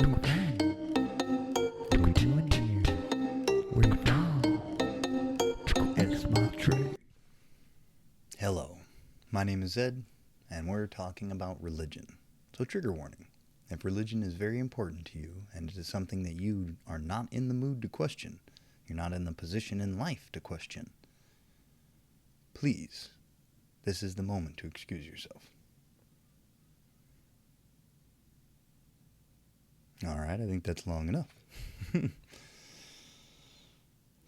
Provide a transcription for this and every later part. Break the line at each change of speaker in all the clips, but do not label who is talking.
We doing here? Where from? Ex Matres.
Hello, my name is Ed, and we're talking about religion. So, trigger warning. If religion is very important to you and it is something that you are not in the mood to question, you're not in the position in life to question, please, this is the moment to excuse yourself. Alright, I think that's long enough.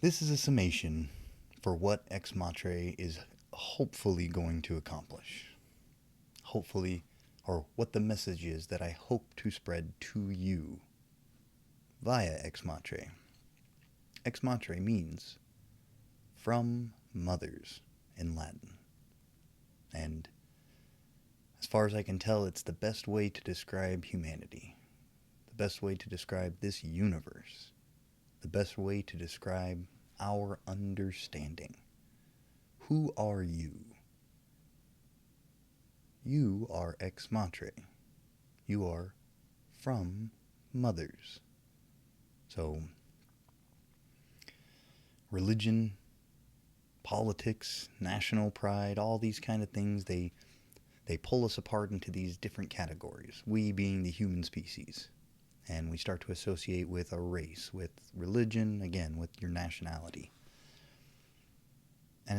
This is a summation for what Ex Matre is hopefully going to accomplish. Hopefully, or what the message is that I hope to spread to you via Ex Matre. Ex Matre means from mothers in Latin. And as far as I can tell, it's the best way to describe humanity, the best way to describe this universe, the best way to describe our understanding. Who are you? You are Ex Matre. You are from mothers. So, religion, politics, national pride, all these kind of things, they pull us apart into these different categories, we being the human species. And we start to associate with a race, with religion, again, with your nationality. And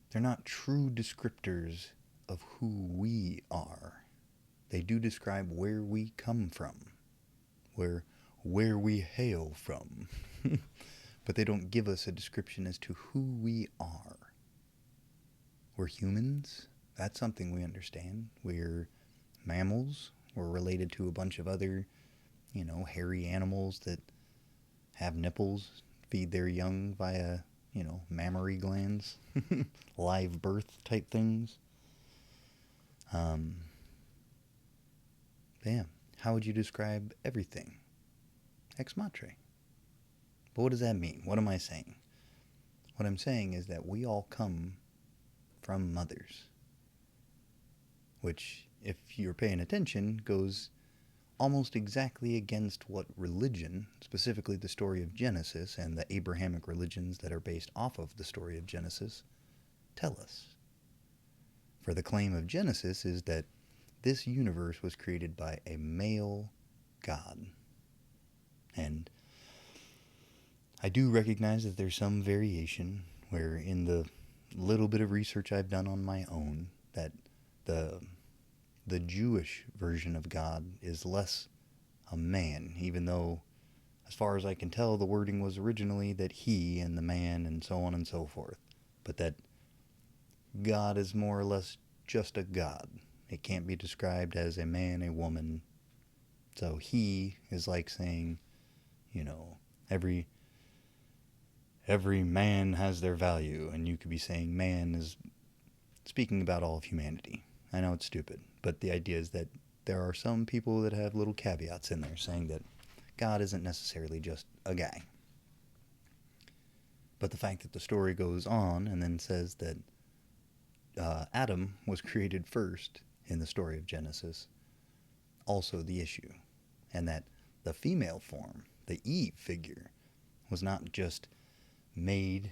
they're not true descriptors of who we are. They do describe where we come from, where we hail from. But they don't give us a description as to who we are. We're humans. That's something we understand. We're mammals. We're related to a bunch of other, hairy animals that have nipples, feed their young via, mammary glands, live birth type things. How would you describe everything? Ex Matre. But what does that mean? What am I saying? What I'm saying is that we all come from mothers, which, if you're paying attention, goes almost exactly against what religion, specifically the story of Genesis and the Abrahamic religions that are based off of the story of Genesis, tell us. For the claim of Genesis is that this universe was created by a male God. And I do recognize that there's some variation where, in the little bit of research I've done on my own, that the Jewish version of God is less a man, even though, as far as I can tell, the wording was originally that he and the man and so on and so forth. But that God is more or less just a God. It can't be described as a man, a woman. So he is like saying, every man has their value, and you could be saying man is speaking about all of humanity. I know it's stupid, but the idea is that there are some people that have little caveats in there saying that God isn't necessarily just a guy. But the fact that the story goes on and then says that Adam was created first in the story of Genesis, also the issue. And that the female form, the Eve figure, was not just made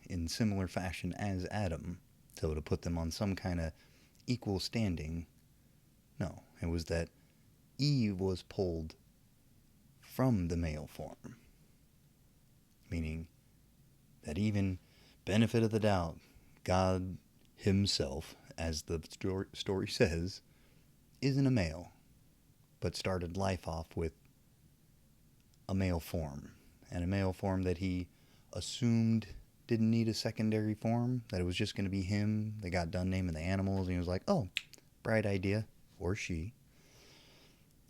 in similar fashion as Adam, so to put them on some kind of equal standing. No, it was that Eve was pulled from the male form. Meaning that, even benefit of the doubt, God himself, as the story says, isn't a male, but started life off with a male form. And a male form that he assumed didn't need a secondary form, that it was just going to be him. They got done naming the animals, and he was like, oh, bright idea, or she.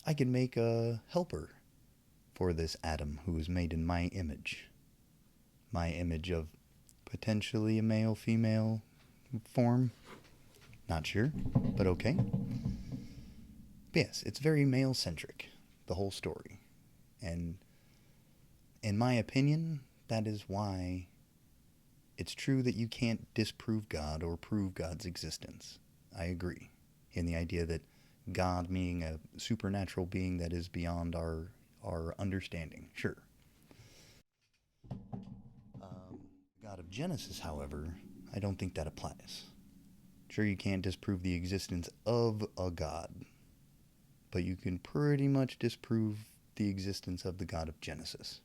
I can make a helper for this Adam who is made in my image. My image of potentially a male-female form. Not sure, but okay. But yes, it's very male-centric, the whole story. And in my opinion, that is why it's true that you can't disprove God or prove God's existence. I agree in the idea that God being a supernatural being that is beyond our understanding. Sure. God of Genesis, however, I don't think that applies. Sure, you can't disprove the existence of a God, but you can pretty much disprove the existence of the God of Genesis.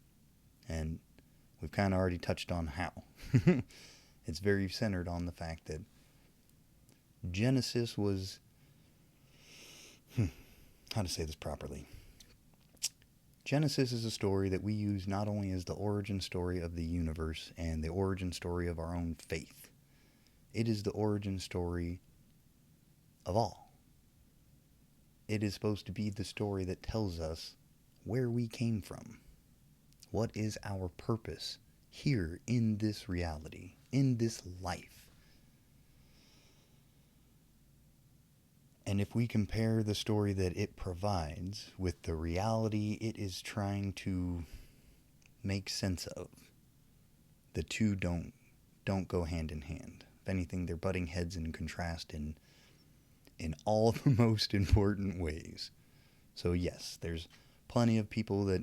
And we've kind of already touched on how. It's very centered on the fact that Genesis was. How to say this properly? Genesis is a story that we use not only as the origin story of the universe and the origin story of our own faith, it is the origin story of all. It is supposed to be the story that tells us where we came from. What is our purpose here in this reality, in this life? And if we compare the story that it provides with the reality it is trying to make sense of, the two don't go hand in hand. If anything, they're butting heads in contrast in all the most important ways. So yes, there's plenty of people that,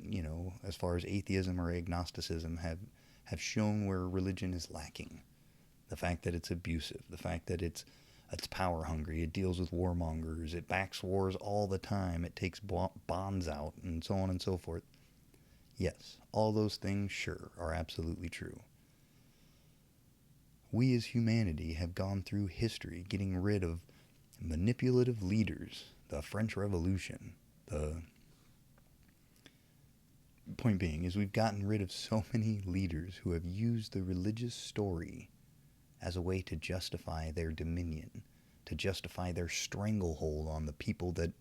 as far as atheism or agnosticism have shown where religion is lacking. The fact that it's abusive, the fact that it's power hungry, it deals with warmongers, it backs wars all the time, it takes bonds out, and so on and so forth. Yes, all those things, sure, are absolutely true. We as humanity have gone through history getting rid of manipulative leaders, the French Revolution. The point being is we've gotten rid of so many leaders who have used the religious story as a way to justify their dominion, to justify their stranglehold on the people that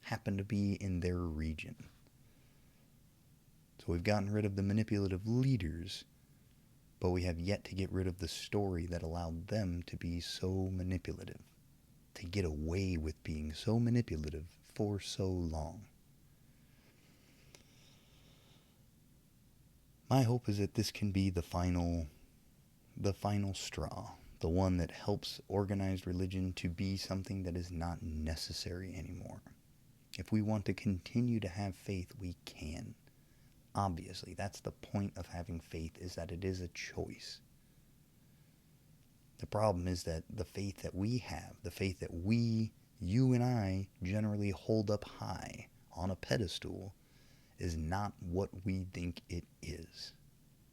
happen to be in their region. So we've gotten rid of the manipulative leaders, but we have yet to get rid of the story that allowed them to be so manipulative, to get away with being so manipulative for so long. My hope is that this can be the final straw, the one that helps organized religion to be something that is not necessary anymore. If we want to continue to have faith, we can. Obviously, that's the point of having faith, is that it is a choice. The problem is that the faith that we have, the faith that you and I, generally hold up high on a pedestal, is not what we think it is.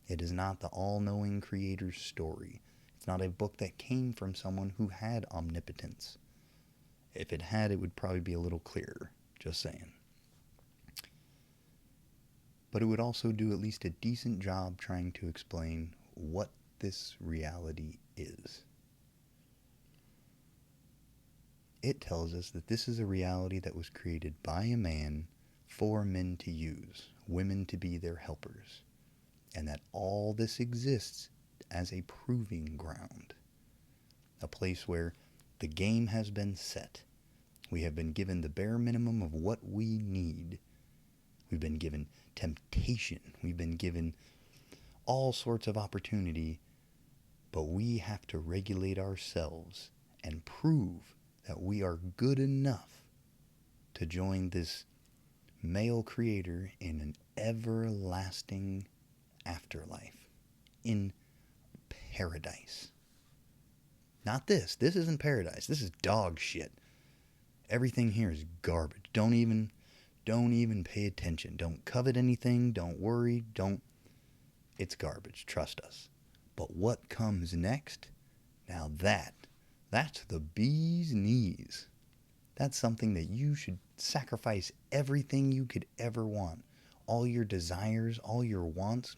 It is not the all-knowing creator's story. It's not a book that came from someone who had omnipotence. If it had, it would probably be a little clearer, just saying. But it would also do at least a decent job trying to explain what this reality is. It tells us that this is a reality that was created by a man for men to use, women to be their helpers, and that all this exists as a proving ground, a place where the game has been set. We have been given the bare minimum of what we need. We've been given temptation. We've been given all sorts of opportunity, but we have to regulate ourselves and prove that we are good enough to join this male creator in an everlasting afterlife, in paradise. Not this. This isn't paradise. This is dog shit. Everything here is garbage. Don't even pay attention. Don't covet anything. Don't worry. It's garbage. Trust us. But what comes next? Now that's the bee's knees. That's something that you should sacrifice everything you could ever want. All your desires, all your wants,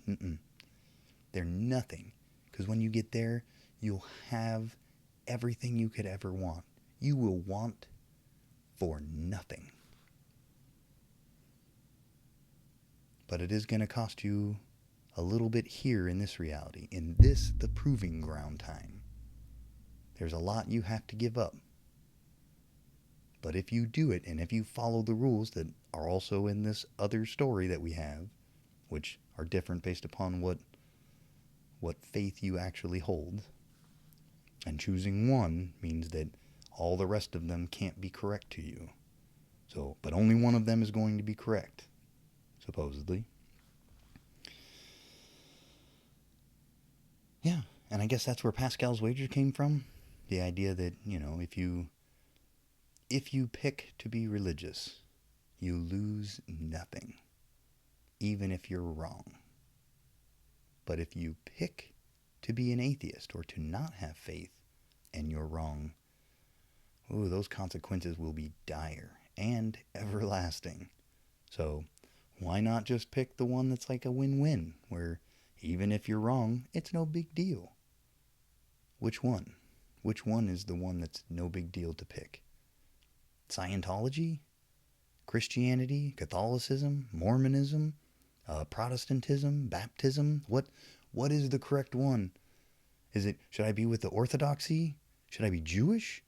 they're nothing. Because when you get there, you'll have everything you could ever want. You will want for nothing. But it is going to cost you a little bit here in this reality, in this, the proving ground time. There's a lot you have to give up. But if you do it, and if you follow the rules that are also in this other story that we have, which are different based upon what faith you actually hold, and choosing one means that all the rest of them can't be correct to you. So, but only one of them is going to be correct, supposedly. Yeah, and I guess that's where Pascal's wager came from. The idea that, if you pick to be religious, you lose nothing, even if you're wrong. But if you pick to be an atheist or to not have faith and you're wrong, those consequences will be dire and everlasting. So why not just pick the one that's like a win-win, where even if you're wrong, it's no big deal? Which one? Which one is the one that's no big deal to pick? Scientology? Christianity? Catholicism? Mormonism? Protestantism? Baptism? What is the correct one? Should I be with the Orthodoxy? Should I be Jewish?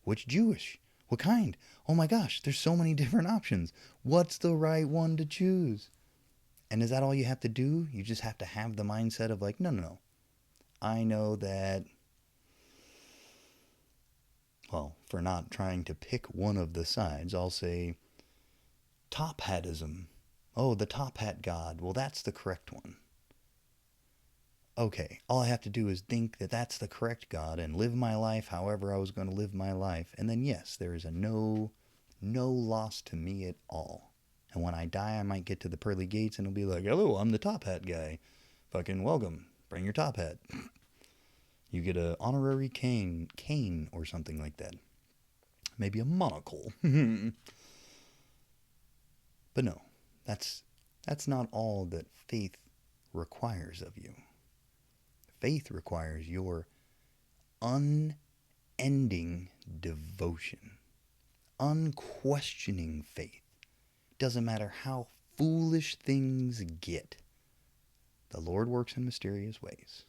Which Jewish? What kind? Oh my gosh, there's so many different options. What's the right one to choose? And is that all you have to do? You just have to have the mindset of like, no. I know that, well, for not trying to pick one of the sides, I'll say top hatism. Oh, the top hat god. Well, that's the correct one. Okay, all I have to do is think that that's the correct God and live my life however I was going to live my life. And then, yes, there is a no loss to me at all. And when I die, I might get to the pearly gates and it'll be like, hello, I'm the top hat guy. Fucking welcome. Bring your top hat. You get a honorary cane or something like that. Maybe a monocle. But no, that's not all that faith requires of you. Faith requires your unending devotion, unquestioning faith. Doesn't matter how foolish things get. The Lord works in mysterious ways.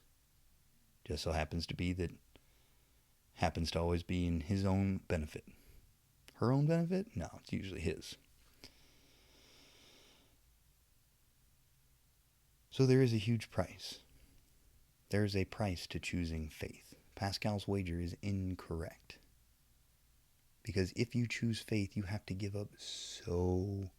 Just so happens to be that happens to always be in his own benefit. Her own benefit? No, it's usually his. So there is a huge price. There is a price to choosing faith. Pascal's wager is incorrect. Because if you choose faith, you have to give up so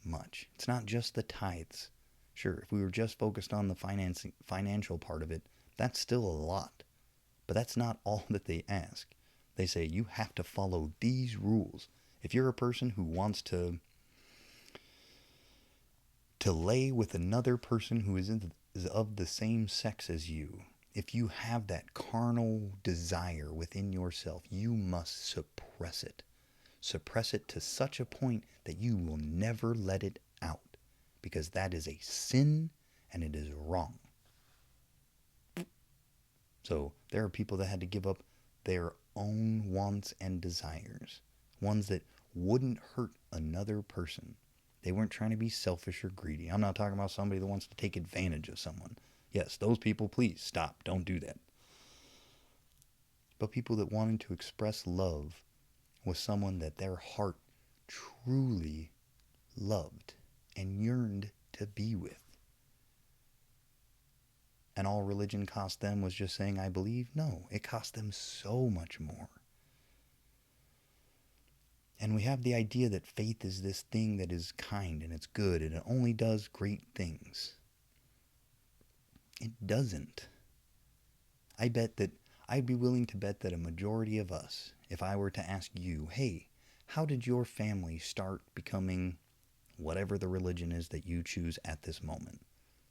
much. It's not just the tithes. Sure, if we were just focused on the financial part of it, that's still a lot. But that's not all that they ask. They say you have to follow these rules. If you're a person who wants to lay with another person who is of the same sex as you, if you have that carnal desire within yourself, you must suppress it. Suppress it to such a point that you will never let it out, because that is a sin and it is wrong. So there are people that had to give up their own wants and desires, ones that wouldn't hurt another person. They weren't trying to be selfish or greedy. I'm not talking about somebody that wants to take advantage of someone. Yes, those people, please stop. Don't do that. But people that wanted to express love with someone that their heart truly loved and yearned to be with. And all religion cost them was just saying, I believe? No, it cost them so much more. And we have the idea that faith is this thing that is kind and it's good and it only does great things. It doesn't. I'd be willing to bet that a majority of us, if I were to ask you, hey, how did your family start becoming whatever the religion is that you choose at this moment?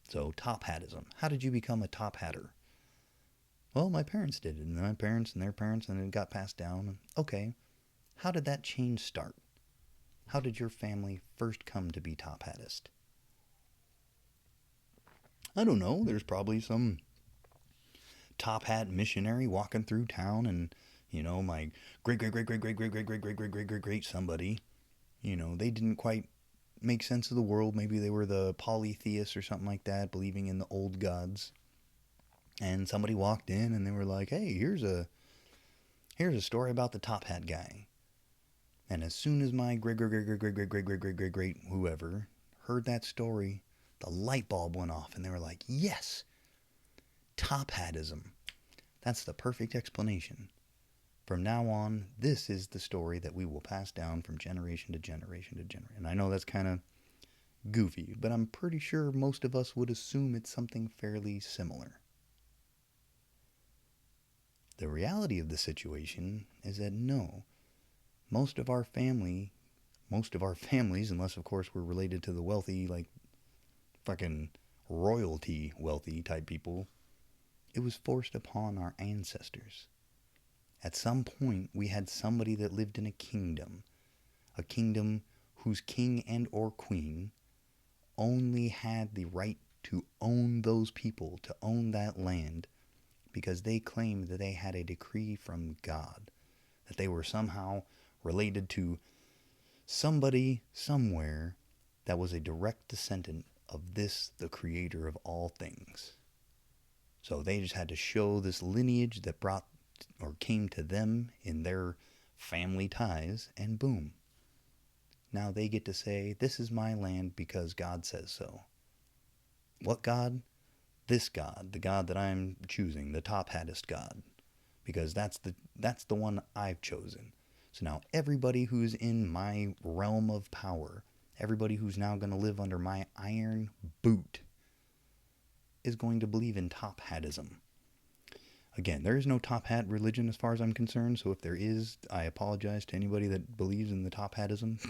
So top hatism. How did you become a top hatter? Well, my parents did it, and my parents and their parents, and it got passed down. Okay, how did that change start? How did your family first come to be top hattist? I don't know. There's probably some top hat missionary walking through town, and my great great great great great great great great great great great great great somebody, they didn't quite make sense of the world. Maybe they were the polytheists or something like that, believing in the old gods. And somebody walked in and they were like, hey, here's a story about the top hat guy. And as soon as my great great great great great great great great great great great whoever heard that story, the light bulb went off and they were like, yes, top hatism. That's the perfect explanation. From now on, this is the story that we will pass down from generation to generation to generation. And I know that's kind of goofy, but I'm pretty sure most of us would assume it's something fairly similar. The reality of the situation is that no, most of our family, most of our families, unless of course we're related to the wealthy, like fucking royalty wealthy type people, it was forced upon our ancestors. At some point, we had somebody that lived in a kingdom whose king and or queen only had the right to own those people, to own that land, because they claimed that they had a decree from God, that they were somehow related to somebody somewhere that was a direct descendant of this, the creator of all things. So they just had to show this lineage that brought or came to them in their family ties, and boom. Now they get to say, this is my land because God says so. What God? This God, the God that I'm choosing, the top hattest God, because that's the one I've chosen. So now everybody who's in my realm of power, everybody who's now going to live under my iron boot, is going to believe in top hattism. Again, there is no top hat religion as far as I'm concerned, so if there is, I apologize to anybody that believes in the top hattism.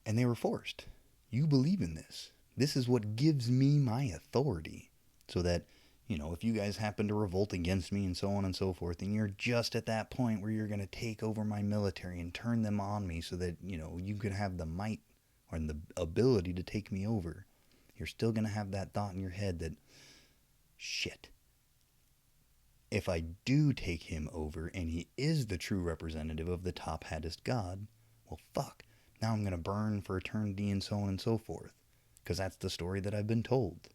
And they were forced. You believe in this. This is what gives me my authority. So that, if you guys happen to revolt against me and so on and so forth, and you're just at that point where you're going to take over my military and turn them on me so that, you can have the might or the ability to take me over, you're still going to have that thought in your head that, shit, if I do take him over and he is the true representative of the top hattest God, well, fuck. Now I'm going to burn for eternity and so on and so forth. Because that's the story that I've been told.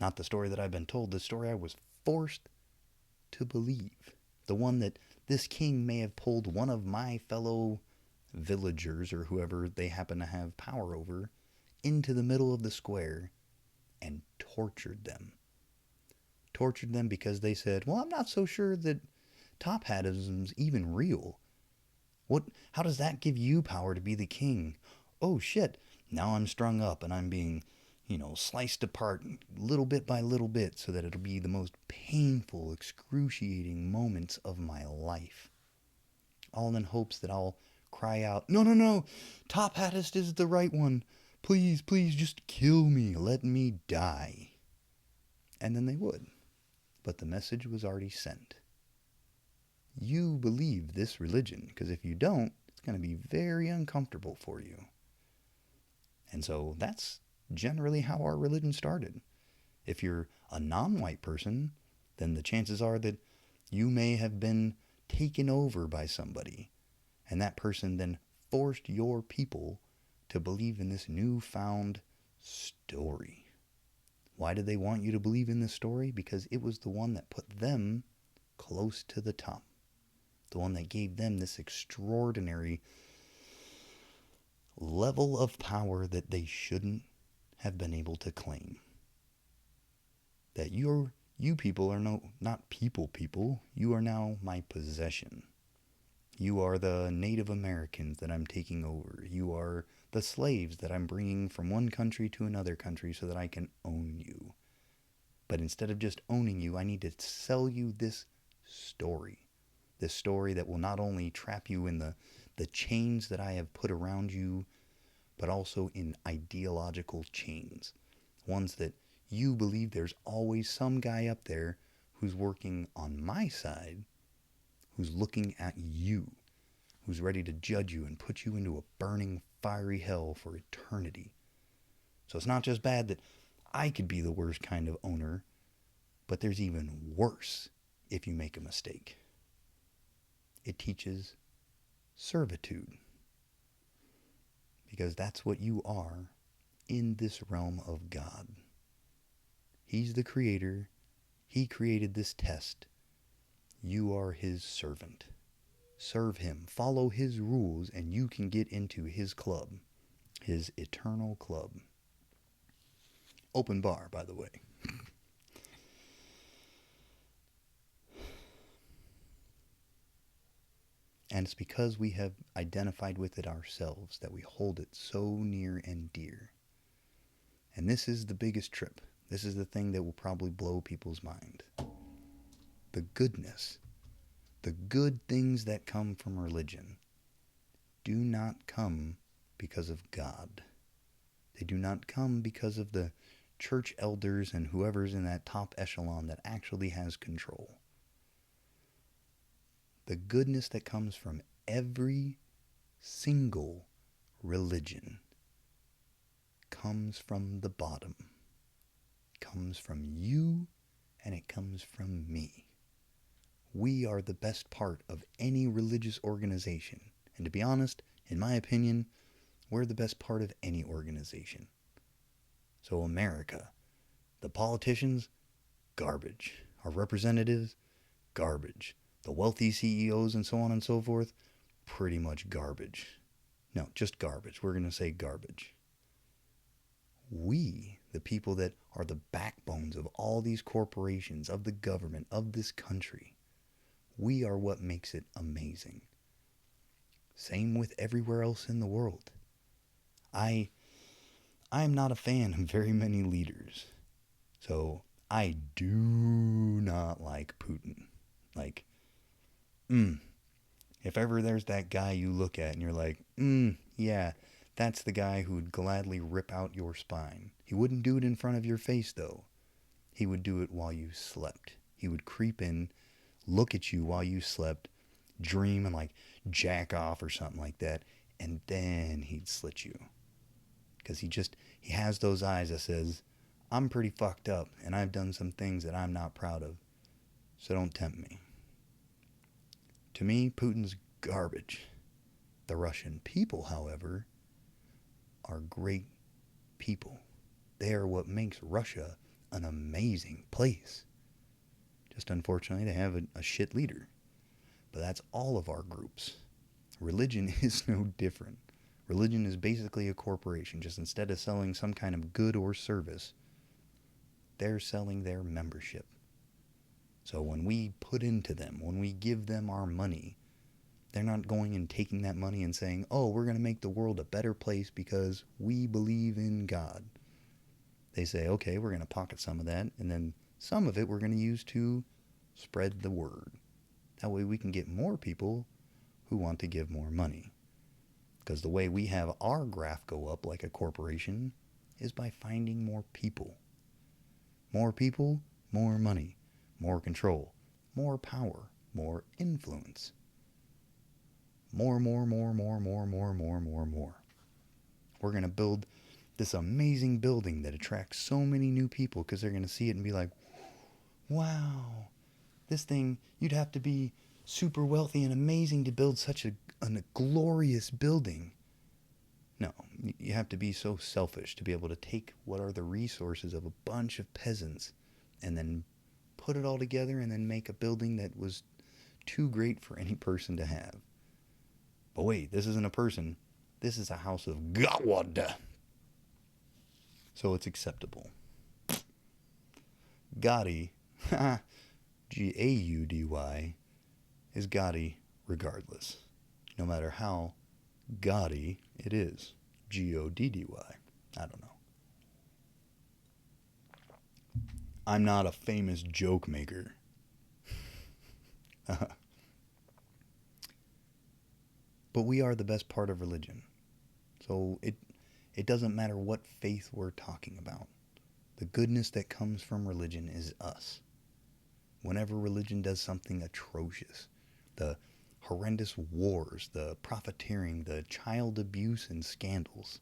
Not the story that I've been told, the story I was forced to believe. The one that this king may have pulled one of my fellow villagers or whoever they happen to have power over into the middle of the square and tortured them. Tortured them because they said, well, I'm not so sure that top hatism's even real. How does that give you power to be the king? Oh shit, now I'm strung up and I'm being, sliced apart little bit by little bit so that it'll be the most painful, excruciating moments of my life. All in hopes that I'll cry out, no, no, no, top hattist is the right one. Please, please, just kill me. Let me die. And then they would. But the message was already sent. You believe this religion, because if you don't, it's going to be very uncomfortable for you. And so that's generally how our religion started. If you're a non-white person, then the chances are that you may have been taken over by somebody, and that person then forced your people to believe in this newfound story. Why did they want you to believe in this story? Because it was the one that put them close to the top. The one that gave them this extraordinary level of power that they shouldn't have been able to claim. That you people are not people. You are now my possession. You are the Native Americans that I'm taking over. You are the slaves that I'm bringing from one country to another country so that I can own you. But instead of just owning you, I need to sell you this story. This story that will not only trap you in the chains that I have put around you, but also in ideological chains. Ones that you believe there's always some guy up there who's working on my side, who's looking at you, who's ready to judge you and put you into a burning, fiery hell for eternity. So it's not just bad that I could be the worst kind of owner, but there's even worse if you make a mistake. It teaches servitude. Because that's what you are in this realm of God. He's the creator. He created this test. You are his servant. Serve him. Follow his rules and you can get into his club. His eternal club. Open bar, by the way. And it's because we have identified with it ourselves that we hold it so near and dear. And this is the biggest trip. This is the thing that will probably blow people's mind. The goodness, the good things that come from religion do not come because of God. They do not come because of the church elders and whoever's in that top echelon that actually has control. The goodness that comes from every single religion comes from the bottom, comes from you, and it comes from me. We are the best part of any religious organization. And to be honest, in my opinion, we're the best part of any organization. So America, the politicians, garbage. Our representatives, garbage. The wealthy CEOs and so on and so forth, pretty much garbage. No, just garbage. We're going to say garbage. We, the people that are the backbones of all these corporations, of the government, of this country, we are what makes it amazing. Same with everywhere else in the world. I'm not a fan of very many leaders. So I do not like Putin. Like, if ever there's that guy you look at and you're like, yeah, that's the guy who would gladly rip out your spine. He wouldn't do it in front of your face, though. He would do it while you slept. He would creep in, look at you while you slept, dream and like jack off or something like that, and then he'd slit you. Because he has those eyes that says, I'm pretty fucked up and I've done some things that I'm not proud of, so don't tempt me. To me, Putin's garbage. The Russian people, however, are great people. They are what makes Russia an amazing place. Just unfortunately, they have a shit leader. But that's all of our groups. Religion is no different. Religion is basically a corporation. Just instead of selling some kind of good or service, they're selling their membership. So when we put into them, when we give them our money, they're not going and taking that money and saying, oh, we're going to make the world a better place because we believe in God. They say, okay, we're going to pocket some of that, and then some of it we're going to use to spread the word. That way we can get more people who want to give more money. Because the way we have our graph go up like a corporation is by finding more people. More people, more money, more control, more power, more influence. More. We're going to build this amazing building that attracts so many new people because they're going to see it and be like, wow, this thing, you'd have to be super wealthy and amazing to build such a glorious building. No, you have to be so selfish to be able to take what are the resources of a bunch of peasants and then put it all together and then make a building that was too great for any person to have. But wait, this isn't a person. This is a house of God. So it's acceptable. Gaudy, Gaudy, is gaudy regardless. No matter how gaudy it is. Goddy. I don't know. I'm not a famous joke maker. But we are the best part of religion. So it doesn't matter what faith we're talking about. The goodness that comes from religion is us. Whenever religion does something atrocious, the horrendous wars, the profiteering, the child abuse and scandals,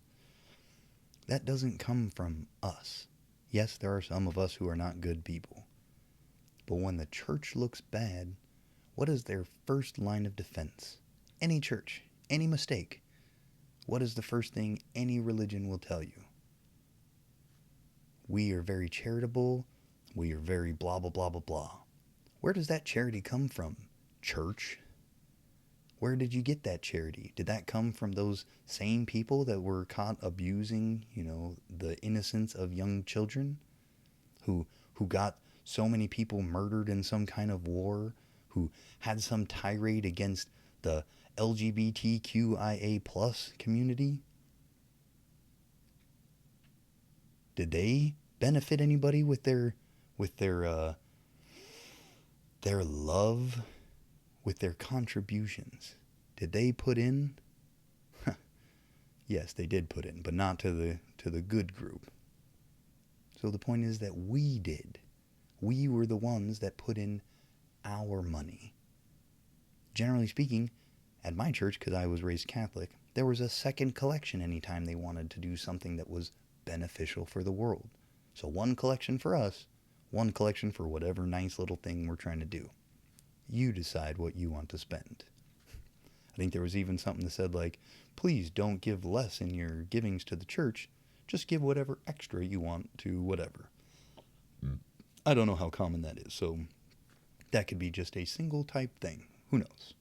that doesn't come from us. Yes, there are some of us who are not good people. But when the church looks bad, what is their first line of defense? Any church, any mistake, what is the first thing any religion will tell you? We are very charitable. We are very blah, blah, blah, blah, blah. Where does that charity come from? Church? Where did you get that charity? Did that come from those same people that were caught abusing, the innocence of young children? Who got so many people murdered in some kind of war? Who had some tirade against the LGBTQIA plus community, did they benefit anybody with their love, with their contributions? Did they put in? Yes, they did put in, but not to the good group. So the point is that we did. We were the ones that put in our money. Generally speaking, at my church, because I was raised Catholic, there was a second collection anytime they wanted to do something that was beneficial for the world. So one collection for us, one collection for whatever nice little thing we're trying to do. You decide what you want to spend. I think there was even something that said, like, please don't give less in your givings to the church. Just give whatever extra you want to whatever. I don't know how common that is, so that could be just a single type thing. Who knows?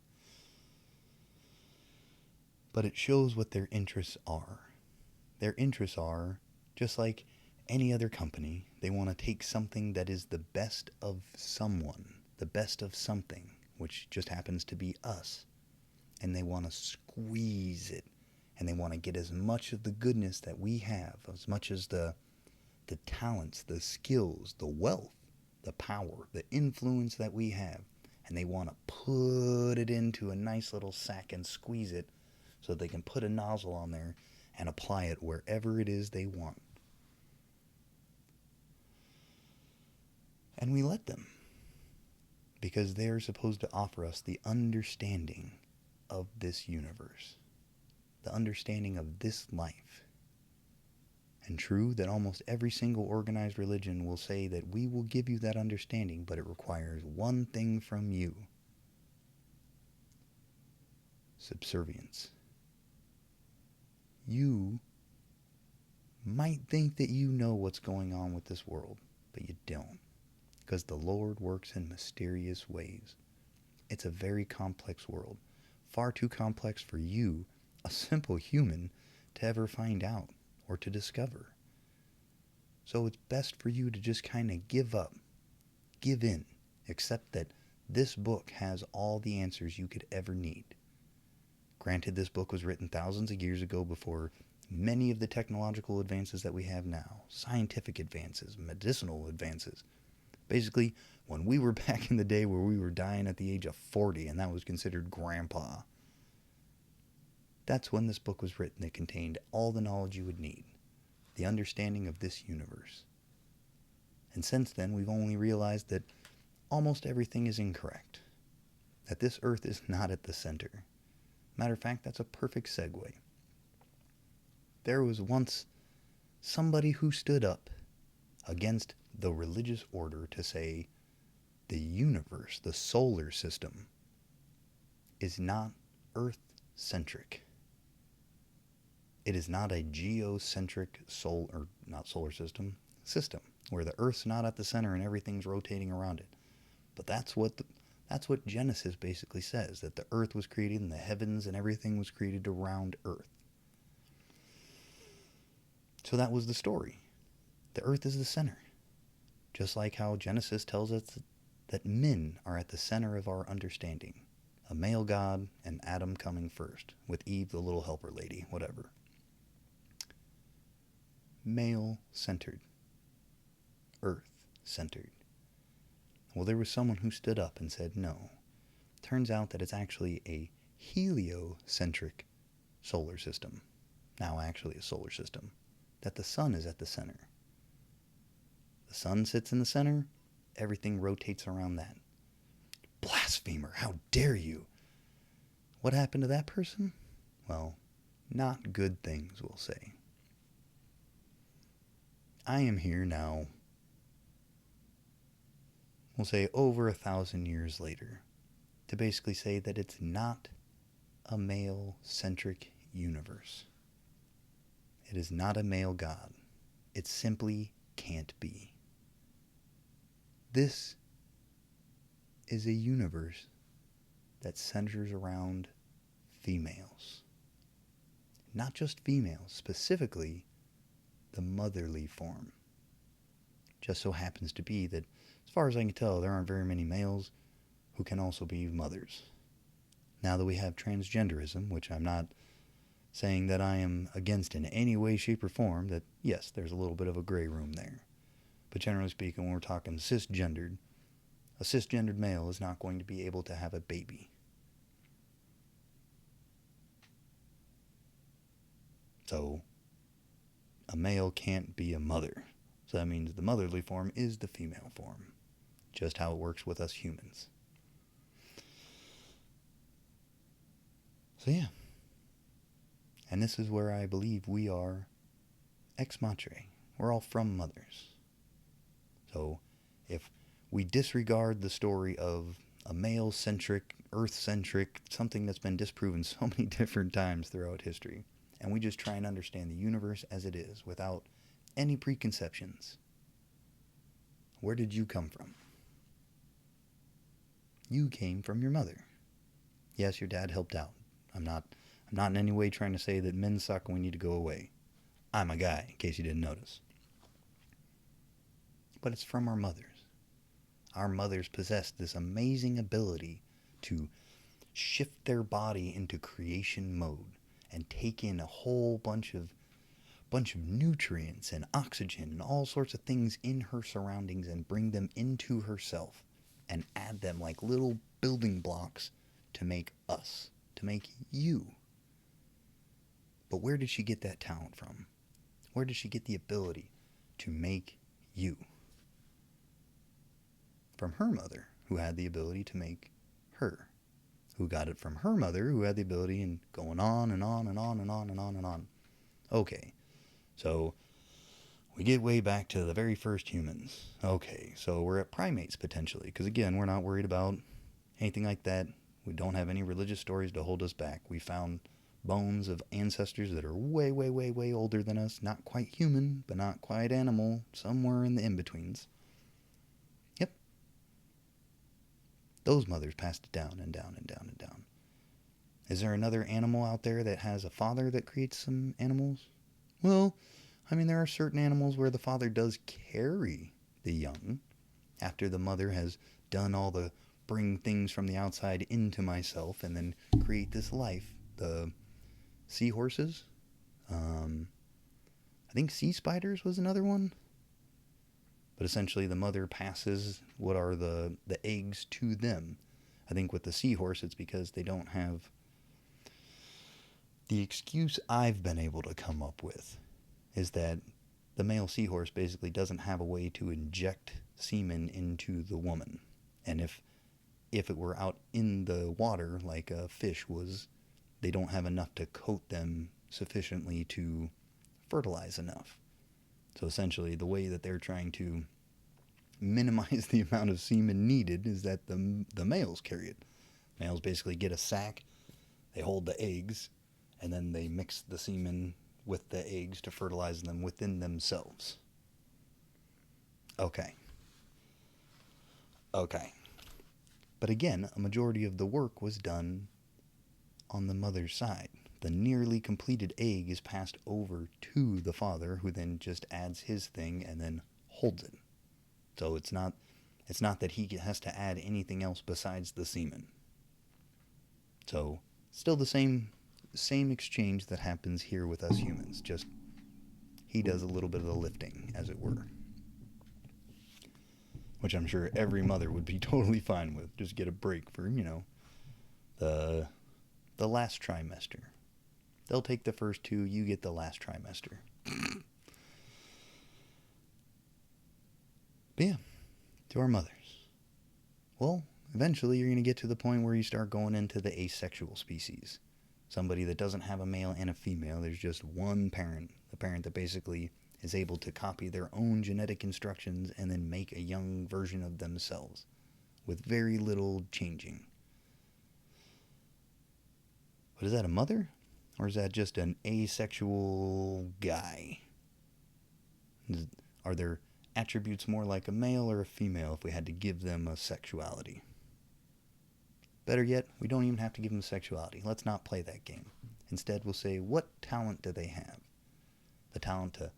But it shows what their interests are. Their interests are, just like any other company, they want to take something that is the best of someone, the best of something, which just happens to be us, and they want to squeeze it, and they want to get as much of the goodness that we have, as much as the talents, the skills, the wealth, the power, the influence that we have, and they want to put it into a nice little sack and squeeze it so they can put a nozzle on there and apply it wherever it is they want. And we let them, because they're supposed to offer us the understanding of this universe, the understanding of this life. And true that almost every single organized religion will say that we will give you that understanding, but it requires one thing from you: subservience. You might think that you know what's going on with this world, but you don't, because the Lord works in mysterious ways. It's a very complex world, far too complex for you, a simple human, to ever find out or to discover. So it's best for you to just kind of give up, give in, accept that this book has all the answers you could ever need. Granted, this book was written thousands of years ago, before many of the technological advances that we have now, scientific advances, medicinal advances. Basically, when we were back in the day where we were dying at the age of 40 and that was considered grandpa, that's when this book was written. It contained all the knowledge you would need, the understanding of this universe. And since then, we've only realized that almost everything is incorrect, that this earth is not at the center. Matter of fact, that's a perfect segue. There was once somebody who stood up against the religious order to say the universe, the solar system, is not Earth-centric. It is not a geocentric solar system, where the Earth's not at the center and everything's rotating around it. But that's what Genesis basically says, that the Earth was created and the heavens and everything was created around Earth. So that was the story. The Earth is the center. Just like how Genesis tells us that men are at the center of our understanding. A male God and Adam coming first, with Eve the little helper lady, whatever. Male-centered. Earth-centered. Well, there was someone who stood up and said no. Turns out that it's actually a heliocentric solar system. Now actually a solar system. That the sun is at the center. The sun sits in the center, everything rotates around that. Blasphemer, how dare you? What happened to that person? Well, not good things, we'll say. I am here now, we'll say over 1,000 years later, to basically say that it's not a male-centric universe. It is not a male God. It simply can't be. This is a universe that centers around females. Not just females, specifically the motherly form. Just so happens to be that, as far as I can tell, there aren't very many males who can also be mothers. Now that we have transgenderism, which I'm not saying that I am against in any way, shape, or form, that yes, there's a little bit of a gray room there. But generally speaking, when we're talking cisgendered, a cisgendered male is not going to be able to have a baby. So, a male can't be a mother. So that means the motherly form is the female form. Just how it works with us humans. So yeah. And this is where I believe we are ex matre. We're all from mothers. So if we disregard the story of a male-centric, earth-centric, something that's been disproven so many different times throughout history, and we just try and understand the universe as it is without any preconceptions, where did you come from? You came from your mother. Yes, your dad helped out. I'm not in any way trying to say that men suck and we need to go away. I'm a guy, in case you didn't notice. But it's from our mothers. Our mothers possess this amazing ability to shift their body into creation mode and take in a whole bunch of nutrients and oxygen and all sorts of things in her surroundings and bring them into herself and add them like little building blocks to make us, to make you. But where did she get that talent from? Where did she get the ability to make you? From her mother, who had the ability to make her. Who got it from her mother, who had the ability, and going on and on and on and on and on and on. Okay, so we get way back to the very first humans. Okay, so we're at primates potentially, because again, we're not worried about anything like that. We don't have any religious stories to hold us back. We found bones of ancestors that are way, way, way, way older than us. Not quite human, but not quite animal. Somewhere in the in-betweens. Yep. Those mothers passed it down and down and down and down. Is there another animal out there that has a father that creates some animals? Well, I mean, there are certain animals where the father does carry the young after the mother has done all the bring things from the outside into myself and then create this life. The seahorses, I think sea spiders was another one. But essentially the mother passes what are the eggs to them. I think with the seahorse it's because they don't have the excuse I've been able to come up with is that the male seahorse basically doesn't have a way to inject semen into the woman. And if it were out in the water like a fish was, they don't have enough to coat them sufficiently to fertilize enough. So essentially the way that they're trying to minimize the amount of semen needed is that the males carry it. Males basically get a sack, they hold the eggs, and then they mix the semen with the eggs to fertilize them within themselves. Okay. But again, a majority of the work was done on the mother's side. The nearly completed egg is passed over to the father, who then just adds his thing and then holds it. So it's not that he has to add anything else besides the semen. So still the same exchange that happens here with us humans, just he does a little bit of the lifting, as it were. Which I'm sure every mother would be totally fine with. Just get a break for, the last trimester. They'll take the first two, you get the last trimester. But yeah, to our mothers. Well, eventually you're going to get to the point where you start going into the asexual species. Somebody that doesn't have a male and a female. There's just one parent. The parent that basically is able to copy their own genetic instructions and then make a young version of themselves with very little changing. But is that a mother? Or is that just an asexual guy? Are there attributes more like a male or a female if we had to give them a sexuality? Better yet, we don't even have to give them sexuality. Let's not play that game. Instead, we'll say, what talent do they have? The talent to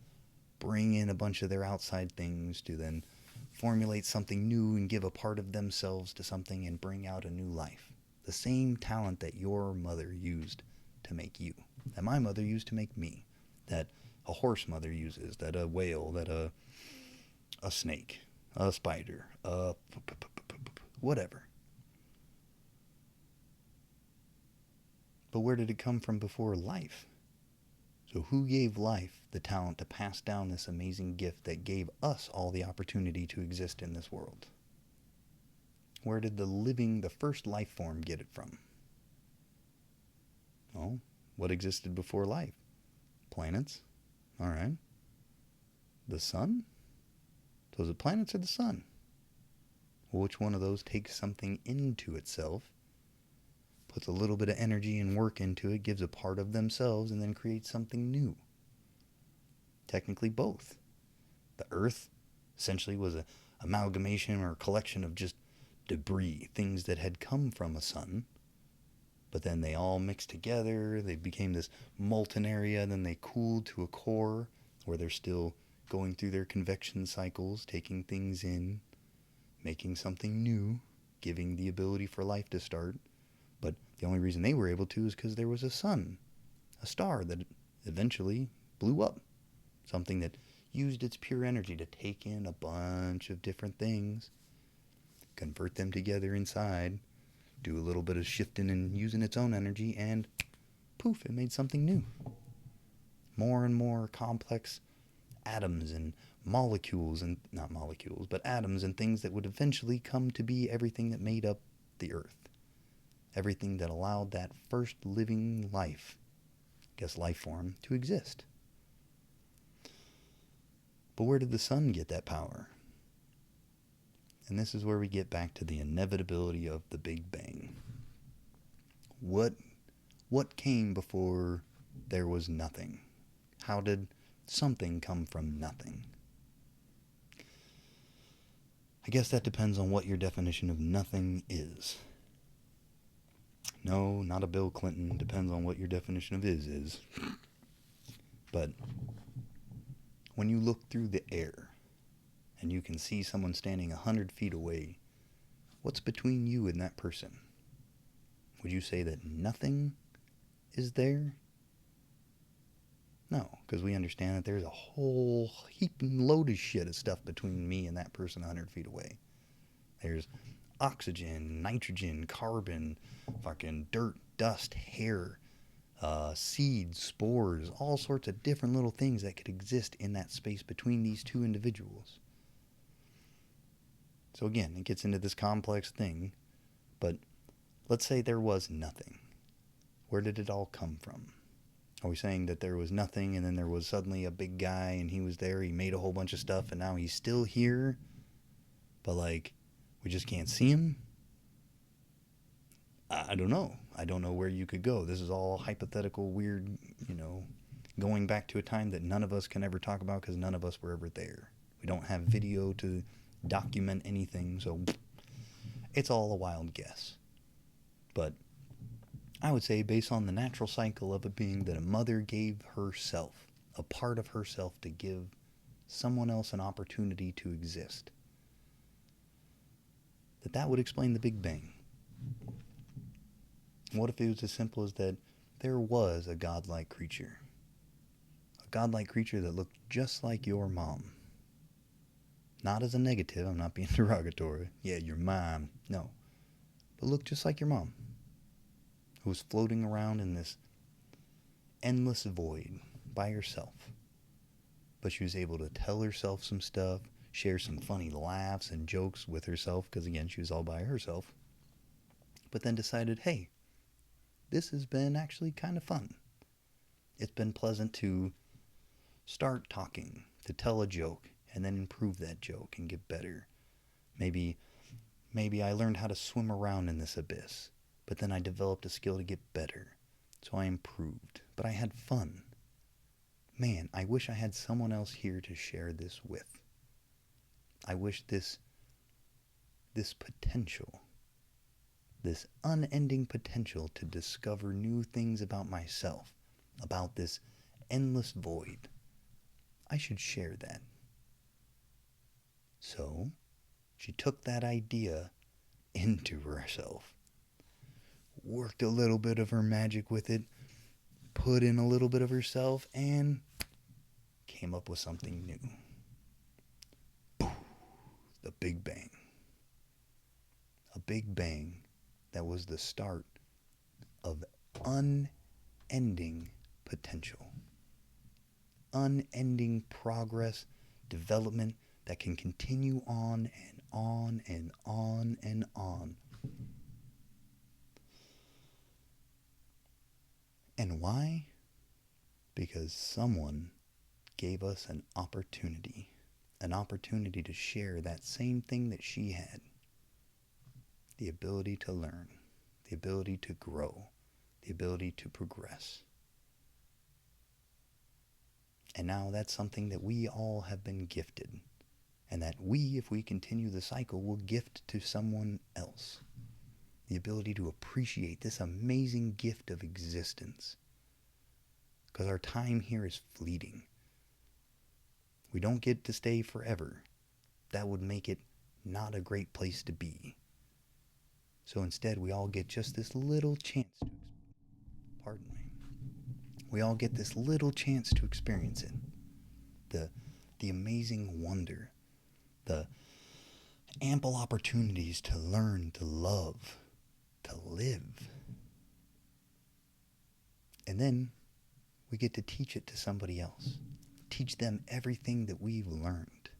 bring in a bunch of their outside things, to then formulate something new and give a part of themselves to something and bring out a new life. the same talent that your mother used to make you, that my mother used to make me, that a horse mother uses, that a whale, that a snake, a spider, whatever. But where did it come from before life? So who gave life the talent to pass down this amazing gift that gave us all the opportunity to exist in this world? Where did the first life form get it from? Well, what existed before life? Planets. All right. The sun? So is it planets or the sun? Well, which one of those takes something into itself, puts a little bit of energy and work into it, gives a part of themselves, and then creates something new? Technically both. The earth essentially was an amalgamation or a collection of just debris, things that had come from a sun, but then they all mixed together, they became this molten area, then they cooled to a core where they're still going through their convection cycles, taking things in, making something new, giving the ability for life to start. But the only reason they were able to is because there was a sun, a star that eventually blew up, something that used its pure energy to take in a bunch of different things, convert them together inside, do a little bit of shifting and using its own energy, and poof, it made something new. More and more complex atoms and molecules, and not molecules, but atoms and things that would eventually come to be everything that made up the earth. Everything that allowed that first living life, life form, to exist. But where did the sun get that power? And this is where we get back to the inevitability of the Big Bang. What came before there was nothing? How did something come from nothing? I guess that depends on what your definition of nothing is. No, not a Bill Clinton. Depends on what your definition of is. But when you look through the air and you can see someone standing 100 feet away, what's between you and that person? Would you say that nothing is there? No, because we understand that there's a whole heaping load of shit of stuff between me and that person 100 feet away. There's oxygen, nitrogen, carbon, fucking dirt, dust, hair, seeds, spores, all sorts of different little things that could exist in that space between these two individuals. So again, it gets into this complex thing, but let's say there was nothing. Where did it all come from? Are we saying that there was nothing and then there was suddenly a big guy and he was there, he made a whole bunch of stuff and now he's still here, but like, we just can't see him? I don't know. I don't know where you could go. This is all hypothetical, weird, going back to a time that none of us can ever talk about because none of us were ever there. We don't have video to document anything, so it's all a wild guess. But I would say, based on the natural cycle of it being that a mother gave herself, a part of herself, to give someone else an opportunity to exist, that would explain the Big Bang. What if it was as simple as that there was a godlike creature? A godlike creature that looked just like your mom. Not as a negative, I'm not being derogatory. Yeah, your mom. No. But looked just like your mom. Who was floating around in this endless void by herself. But she was able to tell herself some stuff, share some funny laughs and jokes with herself, because again, she was all by herself. But then decided, hey, this has been actually kind of fun. It's been pleasant to start talking, to tell a joke, and then improve that joke and get better. Maybe I learned how to swim around in this abyss, but then I developed a skill to get better. So I improved, but I had fun. Man, I wish I had someone else here to share this with. I wish this potential, this unending potential to discover new things about myself, about this endless void, I should share that. So, she took that idea into herself, worked a little bit of her magic with it, put in a little bit of herself, and came up with something new. The Big Bang. A Big Bang that was the start of unending potential. Unending progress, development that can continue on and on and on and on. And why? Because someone gave us an opportunity to share that same thing that she had. The ability to learn, the ability to grow, the ability to progress. And now that's something that we all have been gifted, and that we, if we continue the cycle, will gift to someone else. The ability to appreciate this amazing gift of existence. Because our time here is fleeting. We don't get to stay forever. That would make it not a great place to be. So instead, we all get just this little chance to, pardon me, we all get this little chance to experience it. The amazing wonder, the ample opportunities to learn, to love, to live. And then we get to teach it to somebody else. Teach them everything that we've learned.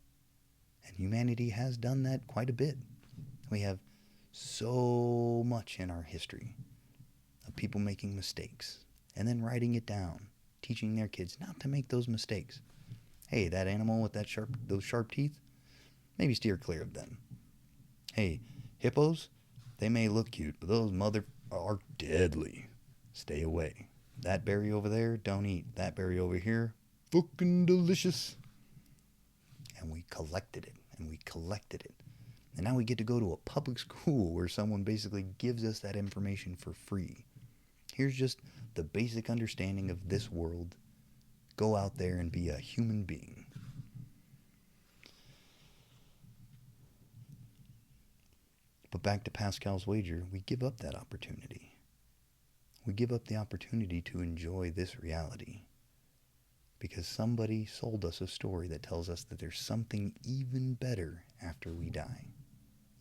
And humanity has done that quite a bit. We have so much in our history of people making mistakes and then writing it down, teaching their kids not to make those mistakes. Hey, that animal with those sharp teeth, maybe steer clear of them. Hey, hippos, they may look cute, but those mother are deadly. Stay away. That berry over there, don't eat. That berry over here, fucking delicious. And we collected it, and we collected it. And now we get to go to a public school where someone basically gives us that information for free. Here's just the basic understanding of this world. Go out there and be a human being. But back to Pascal's wager, we give up that opportunity. We give up the opportunity to enjoy this reality. Because somebody sold us a story that tells us that there's something even better after we die.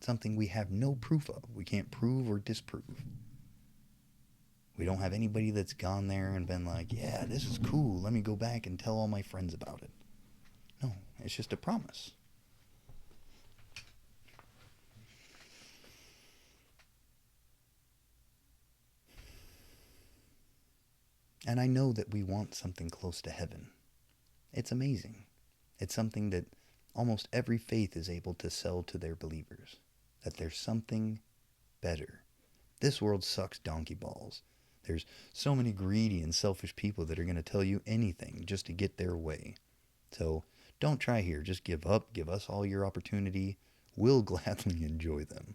Something we have no proof of. We can't prove or disprove. We don't have anybody that's gone there and been like, yeah, this is cool. Let me go back and tell all my friends about it. No, it's just a promise. And I know that we want something close to heaven. It's amazing. It's something that almost every faith is able to sell to their believers. That there's something better. This world sucks donkey balls. There's so many greedy and selfish people that are going to tell you anything just to get their way. So don't try here. Just give up. Give us all your opportunity. We'll gladly enjoy them.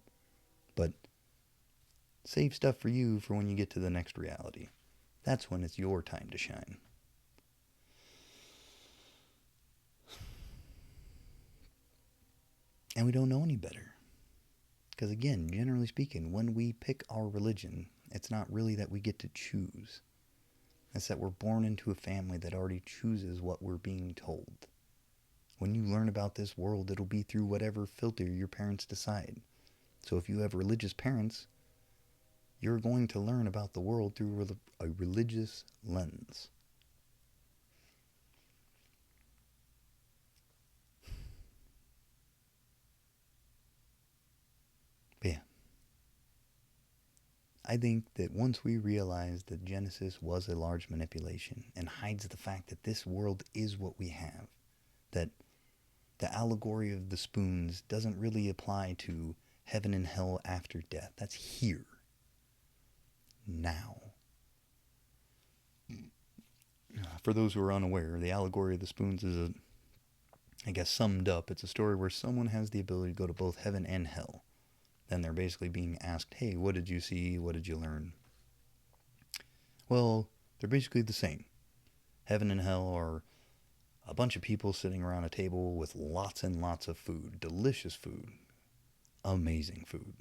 But save stuff for you for when you get to the next reality. That's when it's your time to shine. And we don't know any better. Because again, generally speaking, when we pick our religion, it's not really that we get to choose. It's that we're born into a family that already chooses what we're being told. When you learn about this world, it'll be through whatever filter your parents decide. So if you have religious parents, you're going to learn about the world through a religious lens. But yeah, I think that once we realize that Genesis was a large manipulation and hides the fact that this world is what we have, that the allegory of the spoons doesn't really apply to heaven and hell after death. That's here. Now. For those who are unaware, the allegory of the spoons is I guess summed up, it's a story where someone has the ability to go to both heaven and hell. Then they're basically being asked, hey, what did you see? What did you learn? Well, they're basically the same. Heaven and hell are a bunch of people sitting around a table with lots and lots of food. Delicious food. Amazing food.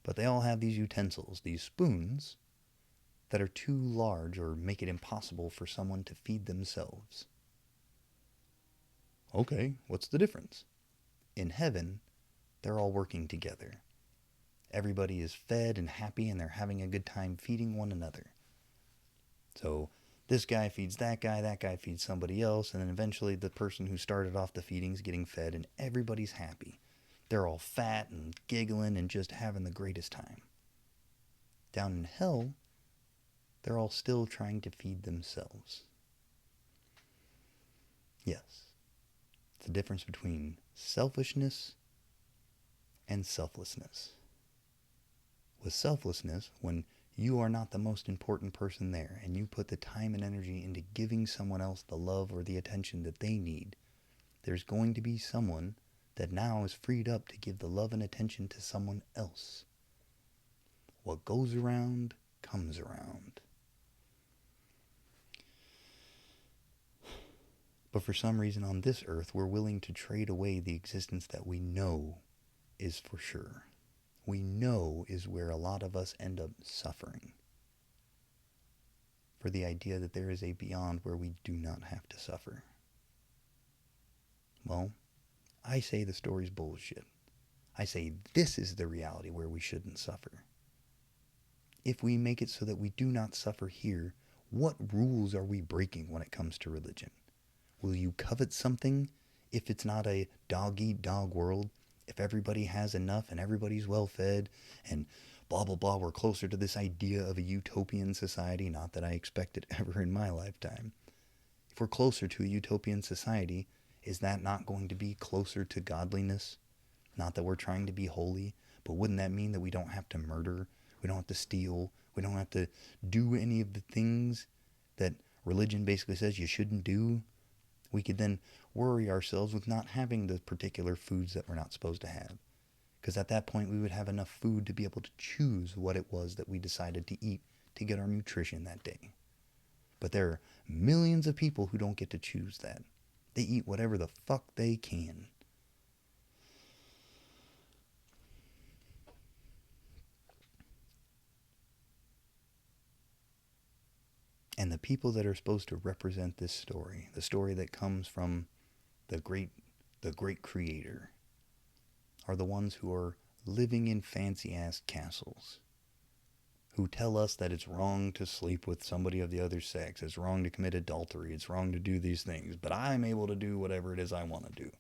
But they all have these utensils, these spoons, that are too large or make it impossible for someone to feed themselves. Okay, what's the difference? In heaven, they're all working together. Everybody is fed and happy, and they're having a good time feeding one another. So this guy feeds that guy feeds somebody else, and then eventually the person who started off the feeding's getting fed, and everybody's happy. They're all fat and giggling and just having the greatest time. Down in hell, they're all still trying to feed themselves. Yes, it's the difference between selfishness and selflessness. With selflessness, when you are not the most important person there and you put the time and energy into giving someone else the love or the attention that they need, there's going to be someone that now is freed up to give the love and attention to someone else. What goes around comes around. But for some reason on this earth, we're willing to trade away the existence that we know is for sure. We know is where a lot of us end up suffering. For the idea that there is a beyond where we do not have to suffer. Well, I say the story's bullshit. I say this is the reality where we shouldn't suffer. If we make it so that we do not suffer here, what rules are we breaking when it comes to religion? Will you covet something if it's not a dog-eat-dog world? If everybody has enough and everybody's well-fed and blah, blah, blah, we're closer to this idea of a utopian society, not that I expect it ever in my lifetime. If we're closer to a utopian society, is that not going to be closer to godliness? Not that we're trying to be holy, but wouldn't that mean that we don't have to murder? We don't have to steal? We don't have to do any of the things that religion basically says you shouldn't do? We could then worry ourselves with not having the particular foods that we're not supposed to have. Because at that point we would have enough food to be able to choose what it was that we decided to eat to get our nutrition that day. But there are millions of people who don't get to choose that. They eat whatever the fuck they can. And the people that are supposed to represent this story, the story that comes from the great creator, are the ones who are living in fancy-ass castles, who tell us that it's wrong to sleep with somebody of the other sex, it's wrong to commit adultery, it's wrong to do these things, but I'm able to do whatever it is I want to do.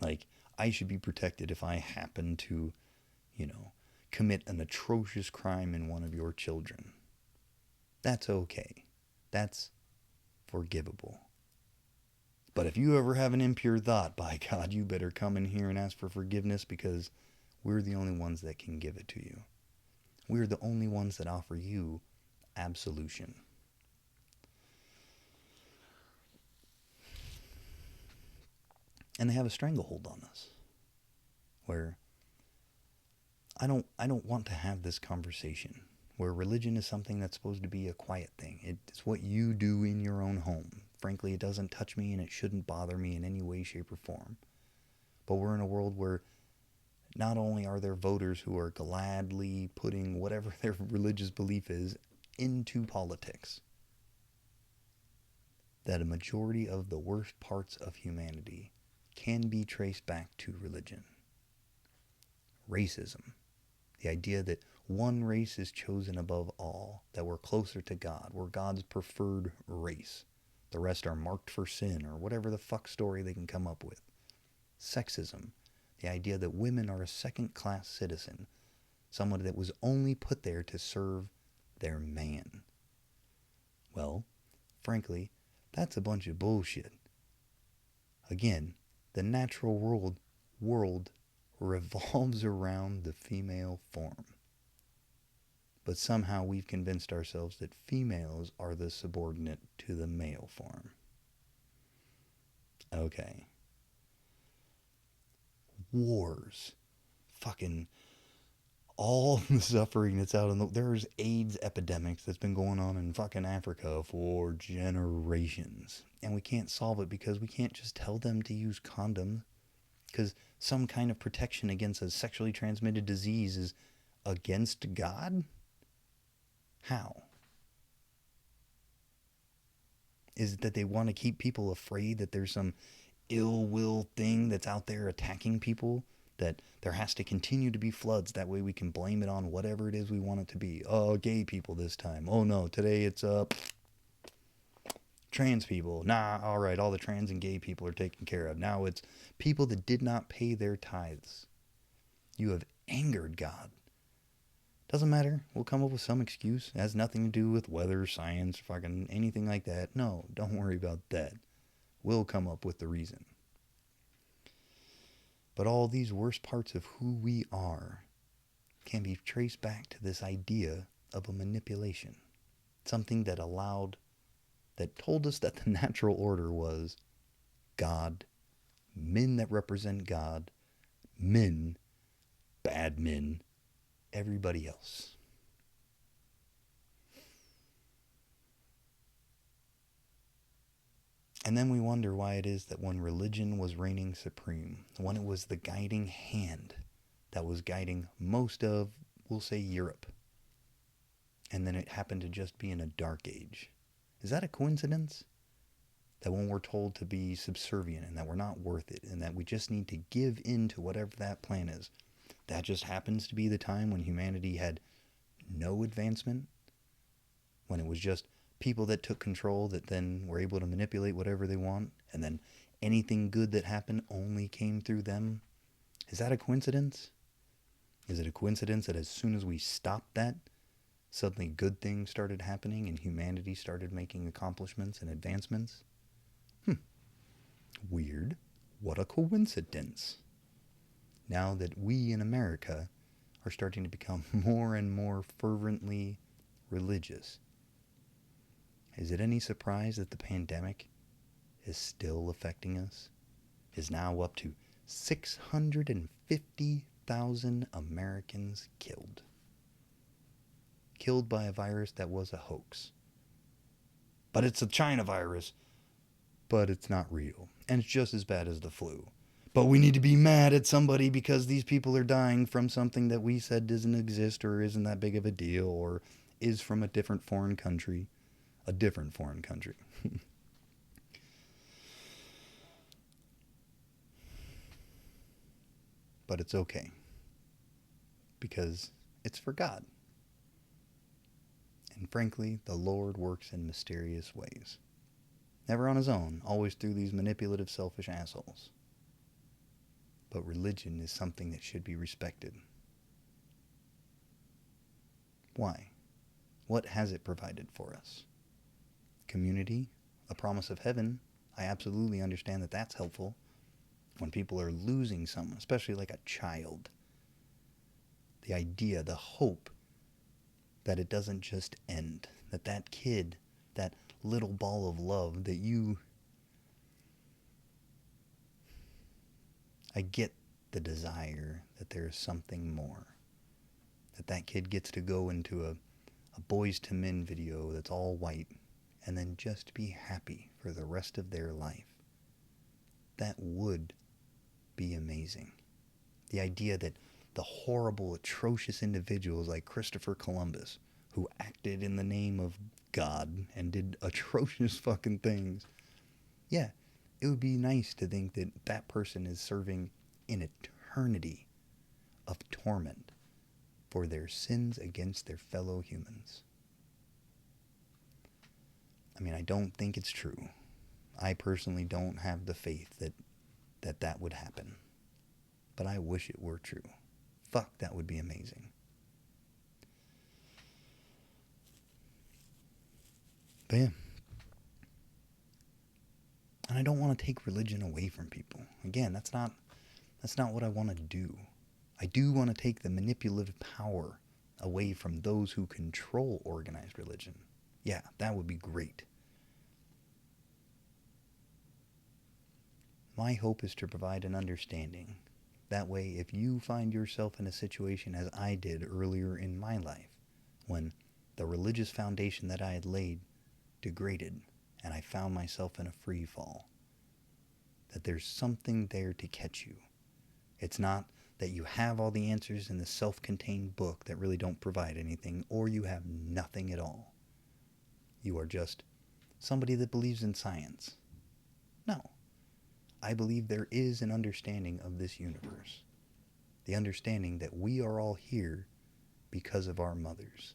Like, I should be protected if I happen to, commit an atrocious crime in one of your children. That's okay. That's forgivable. But if you ever have an impure thought, by God, you better come in here and ask for forgiveness, because we're the only ones that can give it to you. We're the only ones that offer you absolution. And they have a stranglehold on us, where I don't want to have this conversation, where religion is something that's supposed to be a quiet thing. It's what you do in your own home. Frankly, it doesn't touch me and it shouldn't bother me in any way, shape, or form. But we're in a world where not only are there voters who are gladly putting whatever their religious belief is into politics, that a majority of the worst parts of humanity can be traced back to religion. Racism. The idea that one race is chosen above all, that we're closer to God, we're God's preferred race. The rest are marked for sin, or whatever the fuck story they can come up with. Sexism. The idea that women are a second-class citizen, someone that was only put there to serve their man. Well, frankly, that's a bunch of bullshit. Again, the natural world revolves around the female form. But somehow we've convinced ourselves that females are the subordinate to the male form. Okay. Wars. Fucking all the suffering that's out in the... There's AIDS epidemics that's been going on in fucking Africa for generations. And we can't solve it because we can't just tell them to use condoms. Because some kind of protection against a sexually transmitted disease is against God? How? Is it that they want to keep people afraid that there's some ill will thing that's out there attacking people? That there has to continue to be floods. That way we can blame it on whatever it is we want it to be. Oh, gay people this time. Oh no, today it's trans people. Nah, all right, all the trans and gay people are taken care of. Now it's people that did not pay their tithes. You have angered God. Doesn't matter. We'll come up with some excuse. It has nothing to do with weather, science, fucking anything like that. No, don't worry about that. We'll come up with the reason. But all these worst parts of who we are can be traced back to this idea of a manipulation. Something that told us that the natural order was God, men that represent God, men, bad men, everybody else. And then we wonder why it is that when religion was reigning supreme, when it was the guiding hand that was guiding most of, we'll say, Europe, and then it happened to just be in a dark age. Is that a coincidence? That when we're told to be subservient and that we're not worth it and that we just need to give in to whatever that plan is, that just happens to be the time when humanity had no advancement? When it was just people that took control that then were able to manipulate whatever they want, and then anything good that happened only came through them? Is that a coincidence? Is it a coincidence that as soon as we stopped that, suddenly good things started happening and humanity started making accomplishments and advancements? Weird. What a coincidence. Now that we in America are starting to become more and more fervently religious, is it any surprise that the pandemic is still affecting us? Is now up to 650,000 Americans killed. Killed by a virus that was a hoax. But it's a China virus. But it's not real. And it's just as bad as the flu. But we need to be mad at somebody because these people are dying from something that we said doesn't exist or isn't that big of a deal or is from a different foreign country. A different foreign country. But it's okay. Because it's for God. And frankly, the Lord works in mysterious ways. Never on his own, always through these manipulative, selfish assholes. But religion is something that should be respected. Why? What has it provided for us? Community, a promise of heaven. I absolutely understand that that's helpful. When people are losing someone, especially like a child. The idea, the hope that it doesn't just end. That kid, that little ball of love that I get the desire that there is something more. That kid gets to go into a Boys to Men video that's all white and then just be happy for the rest of their life. That would be amazing. The idea that the horrible, atrocious individuals like Christopher Columbus, who acted in the name of God and did atrocious fucking things. Yeah, it would be nice to think that that person is serving an eternity of torment for their sins against their fellow humans. I mean, I don't think it's true. I personally don't have the faith that would happen. But I wish it were true. Fuck, that would be amazing. But yeah. And I don't want to take religion away from people. Again, that's not what I want to do. I do want to take the manipulative power away from those who control organized religion. Yeah, that would be great. My hope is to provide an understanding. That way, if you find yourself in a situation as I did earlier in my life, when the religious foundation that I had laid degraded and I found myself in a free fall, that there's something there to catch you. It's not that you have all the answers in the self-contained book that really don't provide anything, or you have nothing at all. You are just somebody that believes in science. No. I believe there is an understanding of this universe. The understanding that we are all here because of our mothers.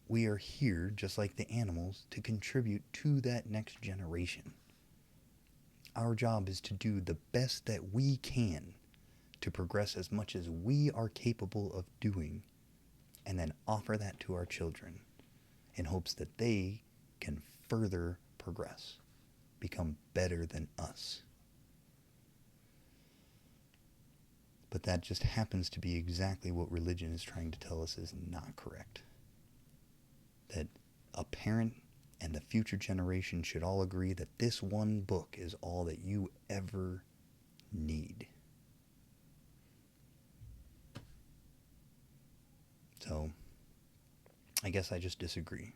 We are here, just like the animals, to contribute to that next generation. Our job is to do the best that we can to progress as much as we are capable of doing, and then offer that to our children in hopes that they can further progress, become better than us. But that just happens to be exactly what religion is trying to tell us is not correct. That a parent and the future generation should all agree that this one book is all that you ever need. So, I guess I just disagree.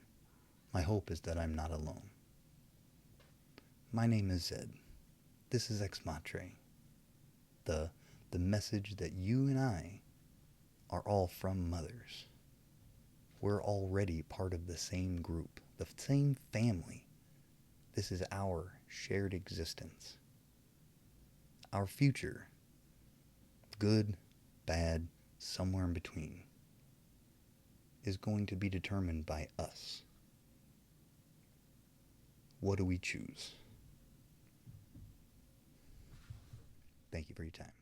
My hope is that I'm not alone. My name is Zed. This is Ex Matres. The message that you and I are all from mothers. We're already part of the same group, the same family. This is our shared existence. Our future, good, bad, somewhere in between, is going to be determined by us. What do we choose? Thank you for your time.